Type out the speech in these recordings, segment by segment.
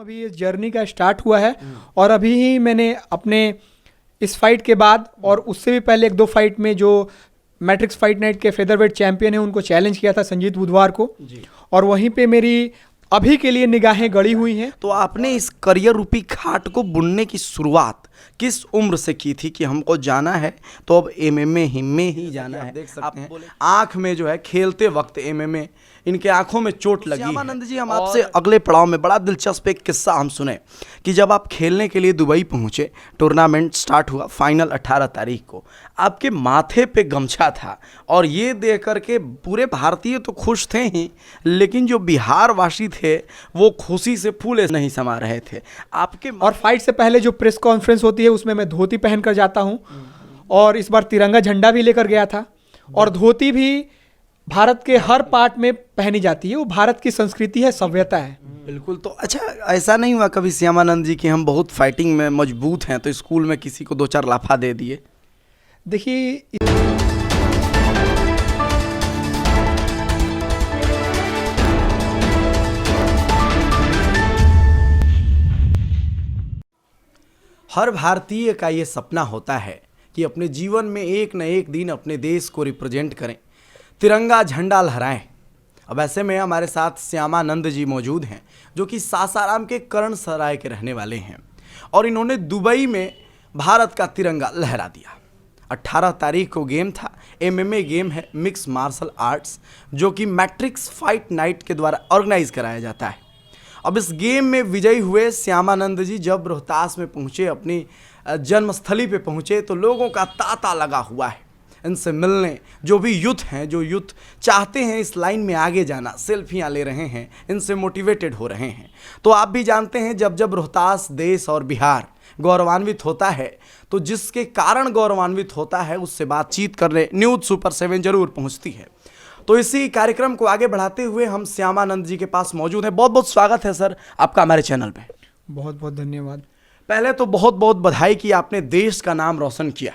अभी इस जर्नी का स्टार्ट हुआ है और अभी ही मैंने अपने इस फाइट के बाद और उससे भी पहले 1-2 फाइट में जो मैट्रिक्स फाइट नाइट के फेदरवेट चैंपियन हैं उनको चैलेंज किया था संजीत बुधवार को जी। और वहीं पे मेरी अभी के लिए निगाहें गड़ी हुई हैं। तो आपने इस करियर रूपी खाट को बुनने की शुरुआत किस उम्र से की थी कि हमको जाना है तो अब एमएमए में ही जाना है? देख सकते हैं आंख में जो है खेलते वक्त एमएमए, इनके आंखों में चोट लगी। श्यामानंद जी, हम आपसे अगले पड़ाव में बड़ा दिलचस्प एक किस्सा हम सुने कि जब आप खेलने के लिए दुबई पहुंचे, टूर्नामेंट स्टार्ट हुआ, फाइनल 18 तारीख को, आपके माथे पे गमछा था और ये देख करके पूरे भारतीय तो खुश थे ही, लेकिन जो बिहार वासी थे वो खुशी से फूले नहीं समा रहे थे आपके। और फाइट से पहले जो प्रेस कॉन्फ्रेंस होती है उसमें मैं धोती पहन कर जाता हूँ और इस बार तिरंगा झंडा भी लेकर गया था और धोती भी भारत के हर पार्ट में पहनी जाती है, वो भारत की संस्कृति है, सभ्यता है। बिल्कुल। तो अच्छा, ऐसा नहीं हुआ कभी श्यामानंद जी कि हम बहुत फाइटिंग में मजबूत हैं तो स्कूल में किसी को 2-4 लाफा दे दिए? देखिए, हर भारतीय का ये सपना होता है कि अपने जीवन में एक न एक दिन अपने देश को रिप्रेजेंट करें, तिरंगा झंडा लहराएं। अब ऐसे में हमारे साथ श्यामानंद जी मौजूद हैं जो कि सासाराम के कर्ण सराय के रहने वाले हैं और इन्होंने दुबई में भारत का तिरंगा लहरा दिया। 18 तारीख को गेम था। एमएमए गेम है, मिक्स मार्शल आर्ट्स, जो कि मैट्रिक्स फाइट नाइट के द्वारा ऑर्गेनाइज कराया जाता है। अब इस गेम में विजयी हुए श्यामानंद जी जब रोहतास में पहुंचे, अपनी जन्मस्थली पे पहुंचे, तो लोगों का तांता लगा हुआ है इनसे मिलने। जो भी यूथ हैं, जो यूथ चाहते हैं इस लाइन में आगे जाना, सेल्फियां ले रहे हैं, इनसे मोटिवेटेड हो रहे हैं। तो आप भी जानते हैं जब जब रोहतास देश और बिहार गौरवान्वित होता है तो जिसके कारण गौरवान्वित होता है उससे बातचीत करने न्यूज़ सुपर 7 जरूर पहुंचती है। तो इसी कार्यक्रम को आगे बढ़ाते हुए हम श्यामानंद जी के पास मौजूद हैं। बहुत बहुत स्वागत है सर आपका हमारे चैनल पे। बहुत बहुत धन्यवाद। पहले तो बहुत बहुत बधाई कि आपने देश का नाम रोशन किया।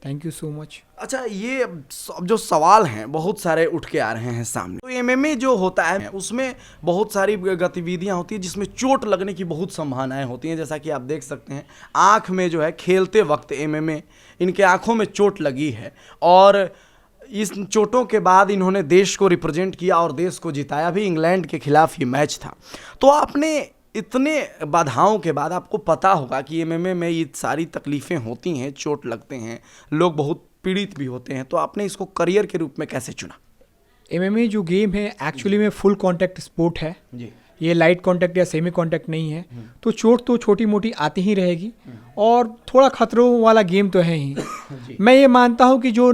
Thank you so much. अच्छा, ये अब जो सवाल हैं बहुत सारे उठ के आ रहे हैं सामने। तो एमएमए जो होता है उसमें बहुत सारी गतिविधियां होती हैं जिसमें चोट लगने की बहुत संभावनाएं होती हैं। जैसा कि आप देख सकते हैं आँख में जो है खेलते वक्त एमएमए, इनके आँखों में चोट लगी है और इस चोटों के बाद इन्होंने देश को रिप्रेजेंट किया और देश को जिताया भी। इंग्लैंड के खिलाफ ये मैच था। तो आपने इतने बाधाओं के बाद, आपको पता होगा कि एमएमए में ये सारी तकलीफ़ें होती हैं, चोट लगते हैं, लोग बहुत पीड़ित भी होते हैं, तो आपने इसको करियर के रूप में कैसे चुना? एमएमए जो गेम है एक्चुअली में फुल कांटेक्ट स्पोर्ट है जी। ये लाइट कांटेक्ट या सेमी कांटेक्ट नहीं है। तो चोट तो छोटी मोटी आती ही रहेगी और थोड़ा खतरों वाला गेम तो है ही। मैं ये मानता हूँ कि जो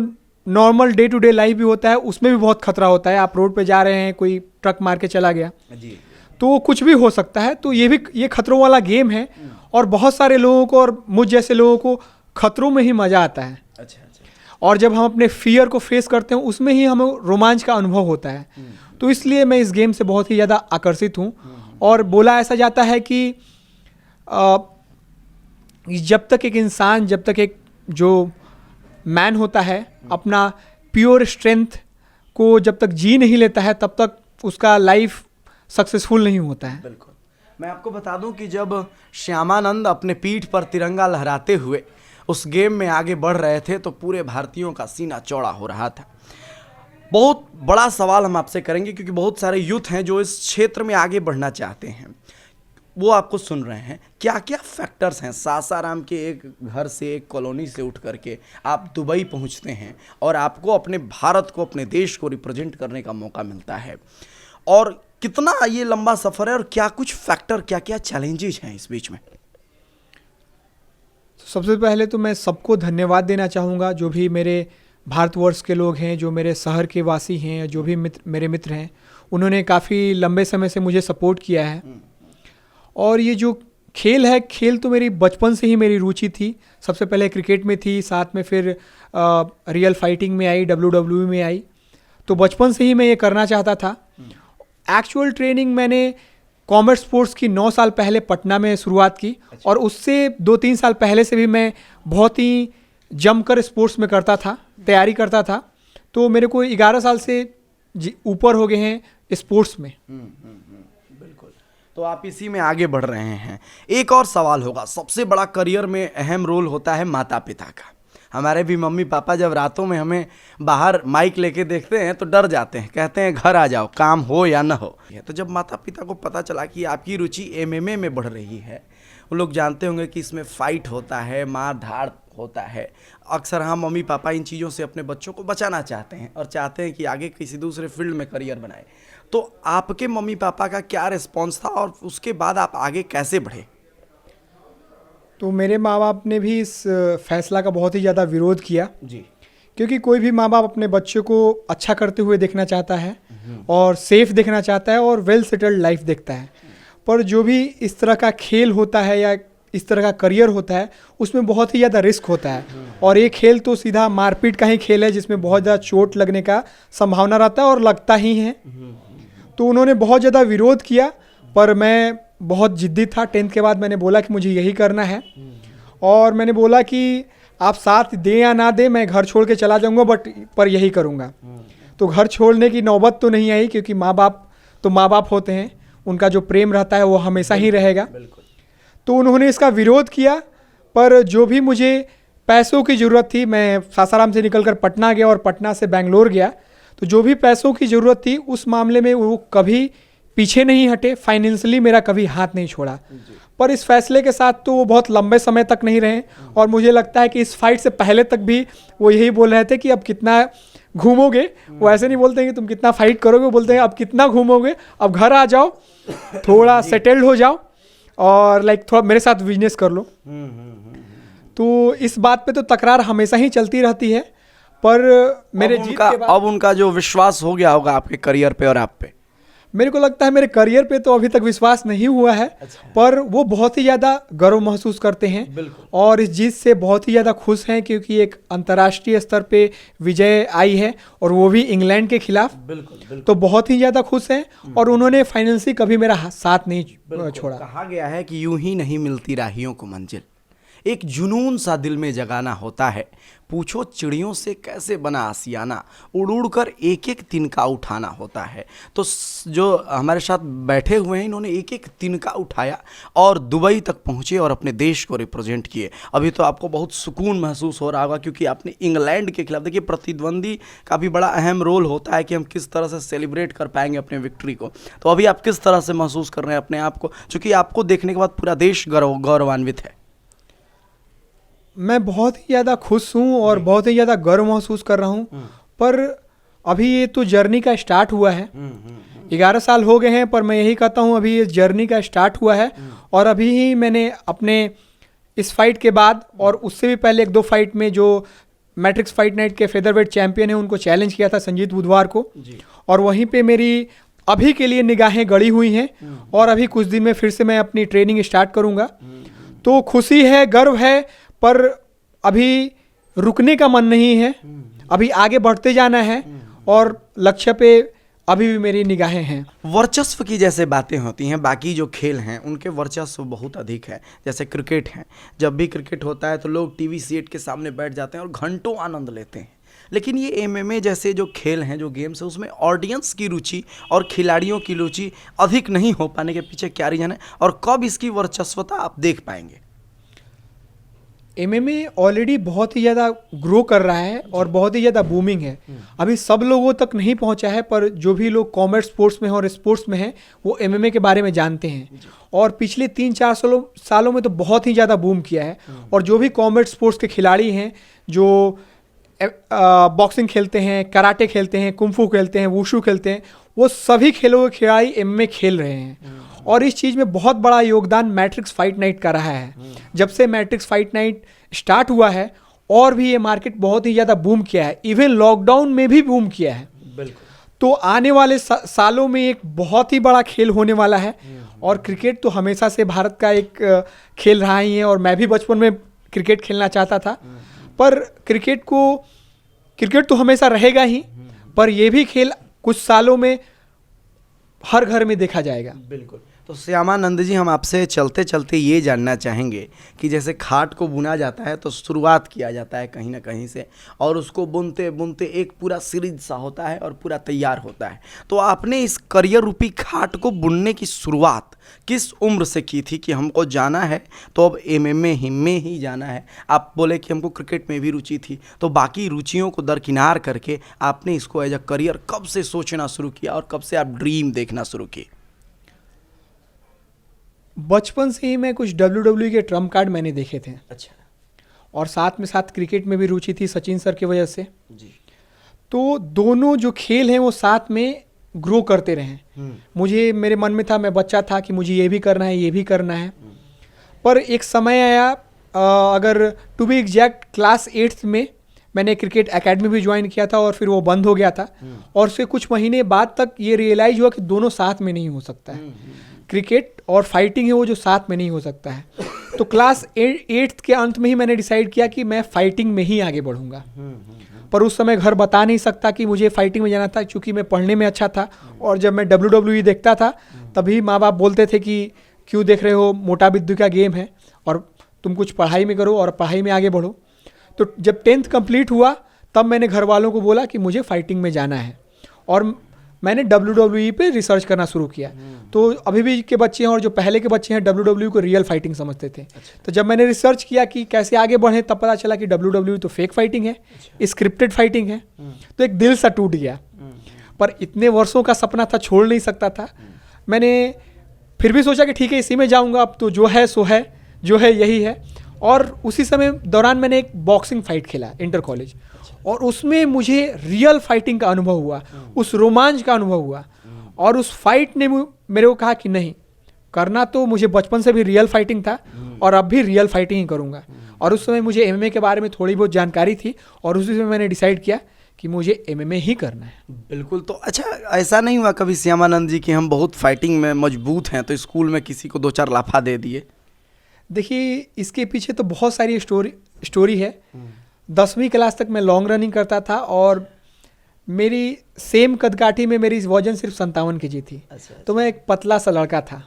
normal day to day life भी होता है उसमें भी बहुत खतरा होता है। आप रोड पे जा रहे हैं, कोई ट्रक मार के चला गया जी, तो कुछ भी हो सकता है। तो ये खतरों वाला गेम है और बहुत सारे लोगों को और मुझ जैसे लोगों को खतरों में ही मज़ा आता है। अच्छा। और जब हम अपने फियर को फेस करते हैं उसमें ही हमें रोमांच का अनुभव होता है। तो इसलिए मैं इस गेम से बहुत ही ज़्यादा आकर्षित हूँ। और बोला ऐसा जाता है कि जब तक एक इंसान, जब तक एक जो मैन होता है अपना प्योर स्ट्रेंथ को जब तक जी नहीं लेता है तब तक उसका लाइफ सक्सेसफुल नहीं होता है। बिल्कुल। मैं आपको बता दूं कि जब श्यामानंद अपने पीठ पर तिरंगा लहराते हुए उस गेम में आगे बढ़ रहे थे तो पूरे भारतीयों का सीना चौड़ा हो रहा था। बहुत बड़ा सवाल हम आपसे करेंगे क्योंकि बहुत सारे यूथ हैं जो इस क्षेत्र में आगे बढ़ना चाहते हैं, वो आपको सुन रहे हैं। क्या क्या फैक्टर्स हैं? सासाराम के एक घर से, एक कॉलोनी से उठ करके आप दुबई पहुंचते हैं और आपको अपने भारत को, अपने देश को रिप्रेजेंट करने का मौका मिलता है, और कितना ये लंबा सफ़र है और क्या कुछ फैक्टर, क्या क्या चैलेंजेस हैं इस बीच में? सबसे पहले तो मैं सबको धन्यवाद देना चाहूँगा जो भी मेरे भारतवर्ष के लोग हैं, जो मेरे शहर के वासी हैं, जो भी मेरे मित्र हैं, उन्होंने काफ़ी लंबे समय से मुझे सपोर्ट किया है। और ये जो खेल है, खेल तो मेरी बचपन से ही मेरी रुचि थी। सबसे पहले क्रिकेट में थी, साथ में फिर रियल फाइटिंग में आई, WWE में आई। तो बचपन से ही मैं ये करना चाहता था। एक्चुअल ट्रेनिंग मैंने कॉमर्स स्पोर्ट्स की 9 साल पहले पटना में शुरुआत की। अच्छा। और उससे 2-3 साल पहले से भी मैं बहुत ही जमकर स्पोर्ट्स में करता था, तैयारी करता था। तो मेरे को 11 साल से ऊपर हो गए हैं स्पोर्ट्स में। बिल्कुल। तो आप इसी में आगे बढ़ रहे हैं। एक और सवाल होगा, सबसे बड़ा करियर में अहम रोल होता है माता पिता का। हमारे भी मम्मी पापा जब रातों में हमें बाहर माइक लेके देखते हैं तो डर जाते हैं, कहते हैं घर आ जाओ, काम हो या ना हो। तो जब माता पिता को पता चला कि आपकी रुचि एमएमए में बढ़ रही है, वो लोग जानते होंगे कि इसमें फाइट होता है, मार धाड़ होता है। अक्सर हम मम्मी पापा इन चीज़ों से अपने बच्चों को बचाना चाहते हैं और चाहते हैं कि आगे किसी दूसरे फील्ड में करियर बनाए। तो आपके मम्मी पापा का क्या रिस्पॉन्स था और उसके बाद आप आगे कैसे बढ़े? तो मेरे माँ बाप ने भी इस फैसला का बहुत ही ज़्यादा विरोध किया, जी। क्योंकि कोई भी माँ बाप अपने बच्चों को अच्छा करते हुए देखना चाहता है और सेफ देखना चाहता है और वेल सेटल्ड लाइफ देखता है। पर जो भी इस तरह का खेल होता है या इस तरह का करियर होता है, उसमें बहुत ही ज़्यादा रिस्क होता है। और ये खेल तो सीधा मारपीट का ही खेल है, जिसमें बहुत ज़्यादा चोट लगने का संभावना रहता है और लगता ही है। तो उन्होंने बहुत ज़्यादा विरोध किया, पर मैं बहुत जिद्दी था। 10th के बाद मैंने बोला कि मुझे यही करना है, और मैंने बोला कि आप साथ दें या ना दें, मैं घर छोड़ के चला जाऊंगा, पर यही करूंगा। तो घर छोड़ने की नौबत तो नहीं आई, क्योंकि माँ बाप तो माँ बाप होते हैं, उनका जो प्रेम रहता है वो हमेशा ही रहेगा। तो उन्होंने इसका विरोध किया, पर जो भी मुझे पैसों की ज़रूरत थी, मैं सासाराम से निकलकर पटना गया और पटना से बेंगलोर गया। तो जो भी पैसों की ज़रूरत थी, उस मामले में वो कभी पीछे नहीं हटे, फाइनेंशियली मेरा कभी हाथ नहीं छोड़ा। पर इस फैसले के साथ तो वो बहुत लंबे समय तक नहीं रहे, और मुझे लगता है कि इस फाइट से पहले तक भी वो यही बोल रहे थे कि अब कितना घूमोगे। वो ऐसे नहीं बोलते हैं कि तुम कितना फाइट करोगे, वो बोलते हैं अब कितना घूमोगे, अब घर आ जाओ, थोड़ा सेटल्ड हो जाओ और थोड़ा मेरे साथ बिजनेस कर लो। तो इस बात पे तो तकरार हमेशा ही चलती रहती है, पर मेरे जीत के बाद अब उनका जो विश्वास हो गया होगा आपके करियर पे और आप पे। मेरे को लगता है मेरे करियर पे तो अभी तक विश्वास नहीं हुआ है। अच्छा। पर वो बहुत ही ज़्यादा गर्व महसूस करते हैं और इस जीत से बहुत ही ज़्यादा खुश हैं, क्योंकि एक अंतर्राष्ट्रीय स्तर पे विजय आई है और वो भी इंग्लैंड के खिलाफ। बिल्कुल। तो बहुत ही ज़्यादा खुश हैं, और उन्होंने फाइनेंशियली कभी मेरा साथ नहीं छोड़ा। कहा गया है कि यूं ही नहीं मिलती राहियों को मंजिल, एक जुनून सा दिल में जगाना होता है। पूछो चिड़ियों से कैसे बना आसियाना, उड़ उड़ कर एक एक तिनका उठाना होता है। तो जो हमारे साथ बैठे हुए हैं, इन्होंने एक एक तिनका उठाया और दुबई तक पहुंचे और अपने देश को रिप्रेजेंट किए। अभी तो आपको बहुत सुकून महसूस हो रहा होगा, क्योंकि आपने इंग्लैंड के खिलाफ, देखिए प्रतिद्वंदी का भी बड़ा अहम रोल होता है कि हम किस तरह से सेलिब्रेट कर पाएंगे अपने विक्ट्री को। तो अभी आप किस तरह से महसूस कर रहे हैं अपने आप को, चूँकि आपको देखने के बाद पूरा देश गौरवान्वित है? मैं बहुत ही ज़्यादा खुश हूँ और बहुत ही ज़्यादा गर्व महसूस कर रहा हूँ। पर अभी ये तो जर्नी का स्टार्ट हुआ है। 11 साल हो गए हैं, पर मैं यही कहता हूँ अभी ये जर्नी का स्टार्ट हुआ है। और अभी ही मैंने अपने इस फाइट के बाद और उससे भी पहले 1-2 फाइट में जो मैट्रिक्स फाइट नाइट के फेदरवेट चैंपियन है, उनको चैलेंज किया था संजीत बुधवार को। और वहीं पे मेरी अभी के लिए निगाहें गड़ी हुई हैं, और अभी कुछ दिन में फिर से मैं अपनी ट्रेनिंग स्टार्ट करूँगा। तो खुशी है, गर्व है, पर अभी रुकने का मन नहीं है। अभी आगे बढ़ते जाना है और लक्ष्य पे अभी भी मेरी निगाहें हैं। वर्चस्व की जैसे बातें होती हैं, बाकी जो खेल हैं उनके वर्चस्व बहुत अधिक है। जैसे क्रिकेट है, जब भी क्रिकेट होता है तो लोग टीवी सेट के सामने बैठ जाते हैं और घंटों आनंद लेते हैं। लेकिन ये एमएमए जैसे जो खेल हैं, जो गेम्स है, उसमें ऑडियंस की रुचि और खिलाड़ियों की रुचि अधिक नहीं हो पाने के पीछे क्या रीजन है, और कब इसकी वर्चस्वता आप देख पाएंगे? एमएमए ऑलरेडी बहुत ही ज़्यादा ग्रो कर रहा है और बहुत ही ज़्यादा बूमिंग है। अभी सब लोगों तक नहीं पहुंचा है, पर जो भी लोग कॉमर्स स्पोर्ट्स में हैं और स्पोर्ट्स में हैं, वो एमएमए के बारे में जानते हैं। और पिछले 3-4 सालों में तो बहुत ही ज़्यादा बूम किया है। और जो भी कॉमर्स स्पोर्ट्स के खिलाड़ी हैं, जो बॉक्सिंग खेलते हैं, कराटे खेलते हैं, कुंफू खेलते हैं, वुशु खेलते हैं, वो सभी खेलों के खिलाड़ी एमएमए खेल रहे हैं। और इस चीज़ में बहुत बड़ा योगदान मैट्रिक्स फाइट नाइट का रहा है। जब से मैट्रिक्स फाइट नाइट स्टार्ट हुआ है, और भी ये मार्केट बहुत ही ज़्यादा बूम किया है। इवन लॉकडाउन में भी बूम किया है। बिल्कुल। तो आने वाले सालों में एक बहुत ही बड़ा खेल होने वाला है। और क्रिकेट तो हमेशा से भारत का एक खेल रहा ही है, और मैं भी बचपन में क्रिकेट खेलना चाहता था। पर क्रिकेट तो हमेशा रहेगा ही, पर ये भी खेल कुछ सालों में हर घर में देखा जाएगा। बिल्कुल। तो श्यामानंद जी, हम आपसे चलते चलते ये जानना चाहेंगे कि जैसे खाट को बुना जाता है तो शुरुआत किया जाता है कहीं ना कहीं से, और उसको बुनते बुनते एक पूरा सीरीज सा होता है और पूरा तैयार होता है। तो आपने इस करियर रूपी खाट को बुनने की शुरुआत किस उम्र से की थी कि हमको जाना है तो अब एमएमए में ही जाना है? आप बोले कि हमको क्रिकेट में भी रुचि थी, तो बाकी रुचियों को दरकिनार करके आपने इसको एज अ करियर कब से सोचना शुरू किया और कब से आप ड्रीम देखना शुरू किए? बचपन से ही मैं कुछ WWE के ट्रम्प कार्ड मैंने देखे थे, अच्छा और साथ में साथ क्रिकेट में भी रुचि थी सचिन सर की वजह से। जी। तो दोनों जो खेल हैं वो साथ में ग्रो करते रहे। मुझे, मेरे मन में था, मैं बच्चा था कि मुझे ये भी करना है, ये भी करना है। पर एक समय आया, अगर to be exact class 8th में मैंने क्रिकेट एकेडमी भी ज्वाइन किया था और फिर वो बंद हो गया था। और फिर कुछ महीने बाद तक ये रियलाइज हुआ कि दोनों साथ में नहीं हो सकता है। क्रिकेट और फाइटिंग है वो जो साथ में नहीं हो सकता है। तो क्लास 8th के अंत में ही मैंने डिसाइड किया कि मैं फाइटिंग में ही आगे बढ़ूंगा। पर उस समय घर बता नहीं सकता कि मुझे फाइटिंग में जाना था, क्योंकि मैं पढ़ने में अच्छा था। और जब मैं WWE देखता था तभी माँ बाप बोलते थे कि क्यों देख रहे हो, मोटा बिद्दू का गेम है, और तुम कुछ पढ़ाई में करो और पढ़ाई में आगे बढ़ो। तो जब 10th कंप्लीट हुआ तब मैंने घर वालों को बोला कि मुझे फाइटिंग में जाना है, और मैंने WWE पे रिसर्च करना शुरू किया। तो अभी भी के बच्चे हैं और जो पहले के बच्चे हैं WWE को रियल फाइटिंग समझते थे। तो जब मैंने रिसर्च किया कि कैसे आगे बढ़े तब पता चला कि WWE तो फेक फाइटिंग है, स्क्रिप्टेड फाइटिंग है। तो एक दिल सा टूट गया। पर इतने वर्षों का सपना था, छोड़ नहीं सकता था। मैंने फिर भी सोचा कि ठीक है इसी में जाऊँगा, अब तो जो है सो है, जो है यही है। और उसी समय दौरान मैंने एक बॉक्सिंग फाइट खेला इंटर कॉलेज, और उसमें मुझे रियल फाइटिंग का अनुभव हुआ, उस रोमांच का अनुभव हुआ। और उस फाइट ने मेरे को कहा कि नहीं, करना तो मुझे बचपन से भी रियल फाइटिंग था और अब भी रियल फाइटिंग ही करूँगा। और उस समय मुझे एमएमए के बारे में थोड़ी बहुत जानकारी थी, और उसी समय मैंने डिसाइड किया कि मुझे एमएमए ही करना है। बिल्कुल। तो अच्छा, ऐसा नहीं हुआ कभी श्यामानंद जी कि हम बहुत फाइटिंग में मजबूत हैं तो स्कूल में किसी को 2-4 लाफा दे दिए? देखिए, इसके पीछे तो बहुत सारी स्टोरी है। 10वीं क्लास तक मैं लॉन्ग रनिंग करता था, और मेरी सेम कदकाठी में मेरी वजन सिर्फ 57 kg थी। तो मैं एक पतला सा लड़का था।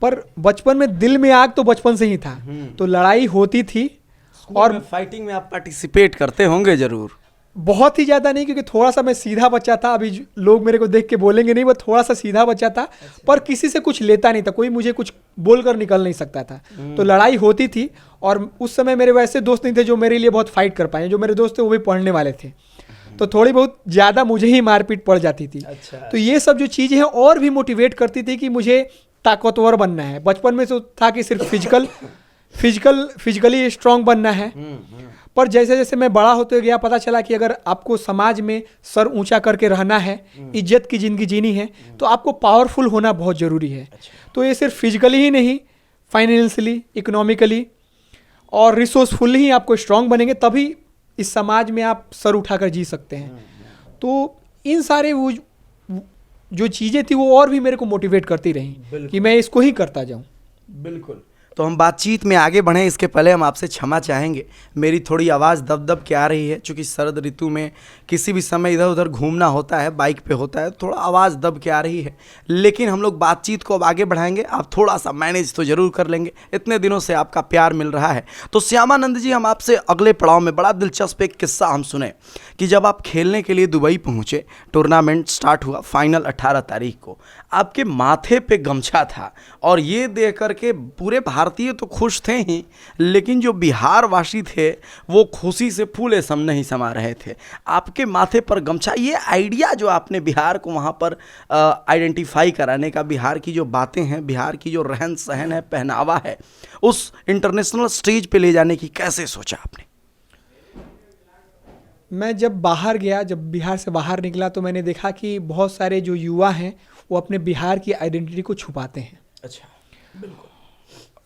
पर बचपन में दिल में आग तो बचपन से ही था, तो लड़ाई होती थी। और फाइटिंग में आप पार्टिसिपेट करते होंगे जरूर? बहुत ही ज़्यादा नहीं, क्योंकि थोड़ा सा मैं सीधा बच्चा था। अभी लोग मेरे को देख के बोलेंगे नहीं, वो थोड़ा सा सीधा बच्चा था। पर किसी से कुछ लेता नहीं था, कोई मुझे कुछ बोलकर निकल नहीं सकता था। तो लड़ाई होती थी। और उस समय मेरे वैसे दोस्त नहीं थे जो मेरे लिए बहुत फाइट कर पाए। जो मेरे दोस्त थे वो भी पढ़ने वाले थे, तो थोड़ी बहुत ज़्यादा मुझे ही मारपीट पड़ जाती थी। तो ये सब जो चीज़ें हैं और भी मोटिवेट करती थी कि मुझे ताकतवर बनना है। बचपन में तो था कि सिर्फ फिजिकली स्ट्रांग बनना है। पर जैसे जैसे मैं बड़ा होते गया पता चला कि अगर आपको समाज में सर ऊंचा करके रहना है, इज्जत की ज़िंदगी जीनी है, तो आपको पावरफुल होना बहुत ज़रूरी है। तो ये सिर्फ फिजिकली ही नहीं, फाइनेंशियली, इकोनॉमिकली और रिसोर्सफुली ही आपको स्ट्रांग बनेंगे, तभी इस समाज में आप सर उठाकर जी सकते हैं। तो इन सारे वो जो चीज़ें थी वो और भी मेरे को मोटिवेट करती रहीं कि मैं इसको ही करता जाऊं। बिल्कुल। तो हम बातचीत में आगे बढ़ें इसके पहले हम आपसे क्षमा चाहेंगे, मेरी थोड़ी आवाज़ दब दब के आ रही है, क्योंकि शरद ऋतु में किसी भी समय इधर उधर घूमना होता है, बाइक पे होता है, थोड़ा आवाज़ दब के आ रही है। लेकिन हम लोग बातचीत को अब आगे बढ़ाएंगे, आप थोड़ा सा मैनेज तो ज़रूर कर लेंगे, इतने दिनों से आपका प्यार मिल रहा है। तो श्यामानंद जी, हम आपसे अगले पड़ाव में बड़ा दिलचस्प एक किस्सा हम सुने कि जब आप खेलने के लिए दुबई पहुँचे, टूर्नामेंट स्टार्ट हुआ, फाइनल 18 तारीख को, आपके माथे पे गमछा था, और ये देख करके पूरे भारतीय तो खुश थे ही, लेकिन जो बिहार वासी थे वो खुशी से फूले सम नहीं समा रहे थे। आपके माथे पर गमछा, ये आइडिया जो आपने बिहार को वहाँ पर आइडेंटिफाई कराने का, बिहार की जो बातें हैं, बिहार की जो रहन सहन है, पहनावा है, उस इंटरनेशनल स्टेज पे ले जाने की कैसे सोचा आपने? मैं जब बाहर गया, जब बिहार से बाहर निकला, तो मैंने देखा कि बहुत सारे जो युवा हैं वो अपने बिहार की आइडेंटिटी को छुपाते हैं। अच्छा, बिल्कुल।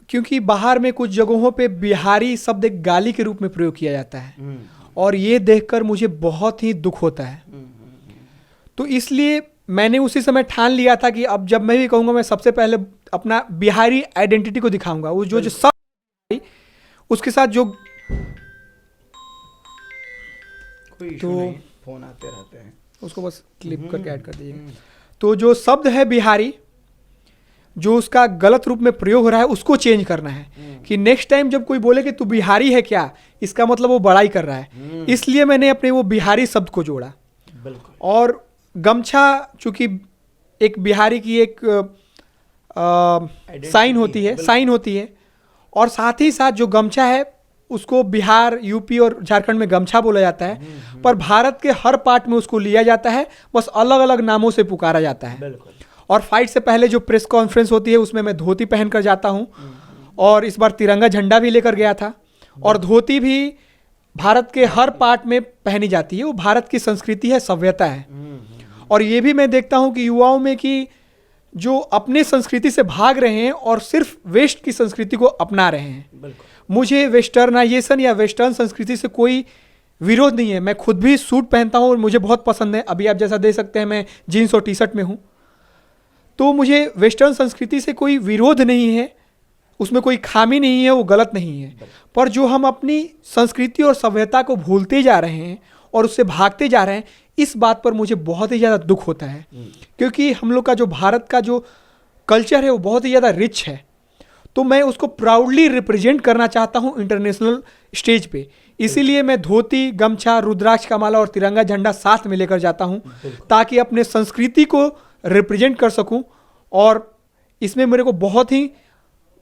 क्योंकि बाहर में कुछ जगहों पे बिहारी शब्द एक गाली के रूप में प्रयोग किया जाता है, और ये देखकर मुझे बहुत ही दुख होता है। तो इसलिए मैंने उसी समय ठान लिया था कि अब जब मैं भी कहूँगा, मैं सबसे पहले अपना बिहारी आइडेंटिटी को दिखाऊंगा। वो जो सब उसके साथ जो तो फोन आते रहते हैं, उसको बस क्लिप करके ऐड कर दीजिए। तो जो शब्द है बिहारी, जो उसका गलत रूप में प्रयोग हो रहा है उसको चेंज करना है कि नेक्स्ट टाइम जब कोई बोले कि तू बिहारी है क्या, इसका मतलब वो बड़ाई कर रहा है। इसलिए मैंने अपने वो बिहारी शब्द को जोड़ा। बिल्कुल। और गमछा चूंकि एक बिहारी की एक साइन होती है और साथ ही साथ जो गमछा है उसको बिहार, यूपी और झारखंड में गमछा बोला जाता है, पर भारत के हर पार्ट में उसको लिया जाता है, बस अलग अलग नामों से पुकारा जाता है। बिल्कुल। और फाइट से पहले जो प्रेस कॉन्फ्रेंस होती है उसमें मैं धोती पहन कर जाता हूँ और इस बार तिरंगा झंडा भी लेकर गया था। और धोती भी भारत के हर पार्ट में पहनी जाती है, वो भारत की संस्कृति है, सभ्यता है। और ये भी मैं देखता हूँ कि युवाओं में कि जो अपने संस्कृति से भाग रहे हैं और सिर्फ वेस्ट की संस्कृति को अपना रहे हैं। मुझे वेस्टर्नाइजेशन या वेस्टर्न संस्कृति से कोई विरोध नहीं है, मैं खुद भी सूट पहनता हूँ और मुझे बहुत पसंद है। अभी आप जैसा देख सकते हैं मैं जीन्स और टी शर्ट में हूँ, तो मुझे वेस्टर्न संस्कृति से कोई विरोध नहीं है, उसमें कोई खामी नहीं है, वो गलत नहीं है। पर जो हम अपनी संस्कृति और सभ्यता को भूलते जा रहे हैं और उससे भागते जा रहे हैं, इस बात पर मुझे बहुत ही ज़्यादा दुख होता है। क्योंकि हम लोग का जो भारत का जो कल्चर है वो बहुत ही ज़्यादा रिच है, तो मैं उसको प्राउडली रिप्रेजेंट करना चाहता हूँ इंटरनेशनल स्टेज पे। इसीलिए मैं धोती, गमछा, रुद्राक्ष का माला और तिरंगा झंडा साथ में लेकर जाता हूँ ताकि अपने संस्कृति को रिप्रेजेंट कर सकूं। और इसमें मेरे को बहुत ही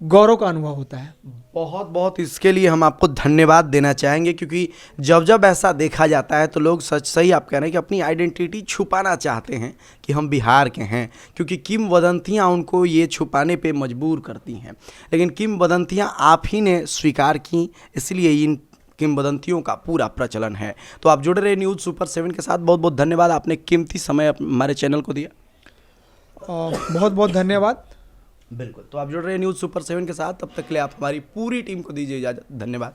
गौरव का अनुभव होता है। बहुत बहुत इसके लिए हम आपको धन्यवाद देना चाहेंगे, क्योंकि जब जब ऐसा देखा जाता है तो लोग सही आप कह रहे हैं कि अपनी आइडेंटिटी छुपाना चाहते हैं कि हम बिहार के हैं, क्योंकि किंवदंतियाँ उनको ये छुपाने पे मजबूर करती हैं। लेकिन किंवदंतियाँ आप ही ने स्वीकार की, इसलिए इन किंवदंतियों का पूरा प्रचलन है। तो आप जुड़े रहे न्यूज़ सुपर 7 के साथ। बहुत बहुत धन्यवाद, आपने कीमती समय हमारे चैनल को दिया। बहुत बहुत धन्यवाद। बिल्कुल। तो आप जुड़ रहे न्यूज़ सुपर 7 के साथ, तब तक के लिए आप हमारी पूरी टीम को दीजिए इजाज़त। धन्यवाद।